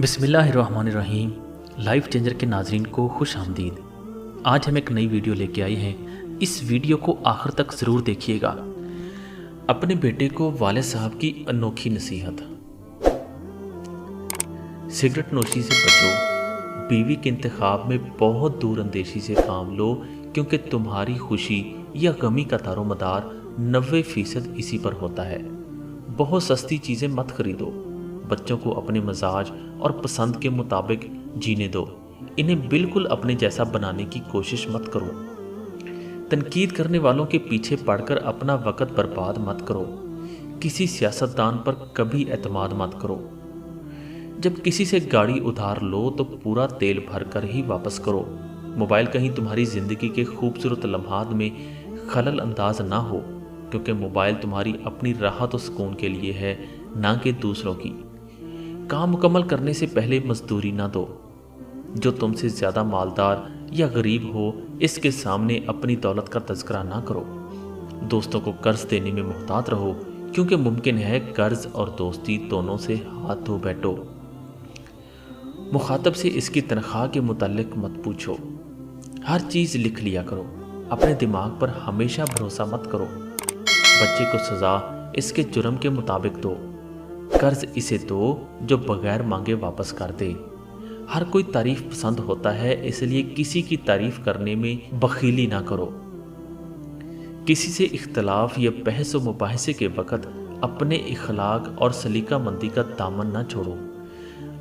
بسم اللہ الرحمن الرحیم۔ لائف چینجر کے ناظرین کو خوش آمدید۔ آج ہم ایک نئی ویڈیو لے کے آئے ہیں۔ اس ویڈیو کو آخر تک ضرور دیکھیے گا۔ اپنے بیٹے کو والد صاحب کی انوکھی نصیحت۔ سگریٹ نوشی سے بچو، بیوی کے انتخاب میں بہت دور اندیشی سے کام لو، کیونکہ تمہاری خوشی یا غمی کا دار و مدار 90% اسی پر ہوتا ہے۔ بہت سستی چیزیں مت خریدو۔ بچوں کو اپنے مزاج اور پسند کے مطابق جینے دو۔ انہیں بالکل اپنے جیسا بنانے کی کوشش مت کرو۔ تنقید کرنے والوں کے پیچھے پڑ کر اپنا وقت برباد مت کرو۔ کسی سیاستدان پر کبھی اعتماد مت کرو۔ جب کسی سے گاڑی ادھار لو تو پورا تیل بھر کر ہی واپس کرو۔ موبائل کہیں تمہاری زندگی کے خوبصورت لمحات میں خلل انداز نہ ہو، کیونکہ موبائل تمہاری اپنی راحت و سکون کے لیے ہے، نہ کہ دوسروں کی۔ کام مکمل کرنے سے پہلے مزدوری نہ دو۔ جو تم سے زیادہ مالدار یا غریب ہو، اس کے سامنے اپنی دولت کا تذکرہ نہ کرو۔ دوستوں کو قرض دینے میں محتاط رہو، کیونکہ ممکن ہے قرض اور دوستی دونوں سے ہاتھ دھو بیٹھو۔ مخاطب سے اس کی تنخواہ کے متعلق مت پوچھو۔ ہر چیز لکھ لیا کرو۔ اپنے دماغ پر ہمیشہ بھروسہ مت کرو۔ بچے کو سزا اس کے جرم کے مطابق دو۔ قرض اسے دو جو بغیر مانگے واپس کر دے۔ ہر کوئی تعریف پسند ہوتا ہے، اس لیے کسی کی تعریف کرنے میں بخیلی نہ کرو۔ کسی سے اختلاف یا بحث و مباحثے کے وقت اپنے اخلاق اور سلیقہ مندی کا دامن نہ چھوڑو۔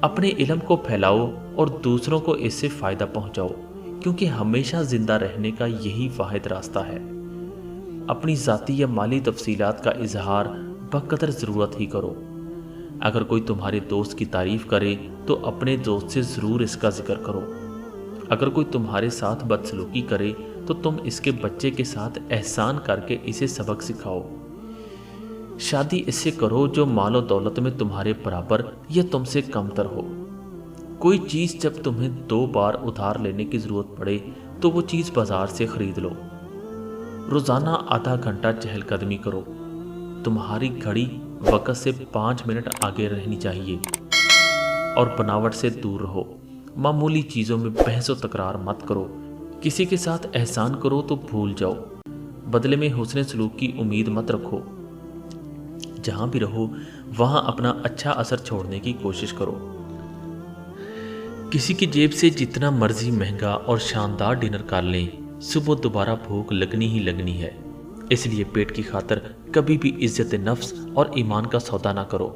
اپنے علم کو پھیلاؤ اور دوسروں کو اس سے فائدہ پہنچاؤ، کیونکہ ہمیشہ زندہ رہنے کا یہی واحد راستہ ہے۔ اپنی ذاتی یا مالی تفصیلات کا اظہار بقدر ضرورت ہی کرو۔ اگر کوئی تمہارے دوست کی تعریف کرے تو اپنے دوست سے ضرور اس کا ذکر کرو۔ اگر کوئی تمہارے ساتھ بدسلوکی کرے تو تم اس کے بچے کے ساتھ احسان کر کے اسے سبق سکھاؤ۔ شادی اس سے کرو جو مال و دولت میں تمہارے برابر یا تم سے کم تر ہو۔ کوئی چیز جب تمہیں 2 بار ادھار لینے کی ضرورت پڑے تو وہ چیز بازار سے خرید لو۔ روزانہ آدھا گھنٹہ چہل قدمی کرو۔ تمہاری گھڑی وقت سے 5 منٹ آگے رہنی چاہیے، اور بناوٹ سے دور رہو۔ معمولی چیزوں میں بحث و تکرار مت کرو۔ کسی کے ساتھ احسان کرو تو بھول جاؤ، بدلے میں حسن سلوک کی امید مت رکھو۔ جہاں بھی رہو وہاں اپنا اچھا اثر چھوڑنے کی کوشش کرو۔ کسی کی جیب سے جتنا مرضی مہنگا اور شاندار ڈنر کر لیں، صبح دوبارہ بھوک لگنی ہی لگنی ہے۔ اس لیے پیٹ کی خاطر کبھی بھی عزت نفس اور ایمان کا سودا نہ کرو۔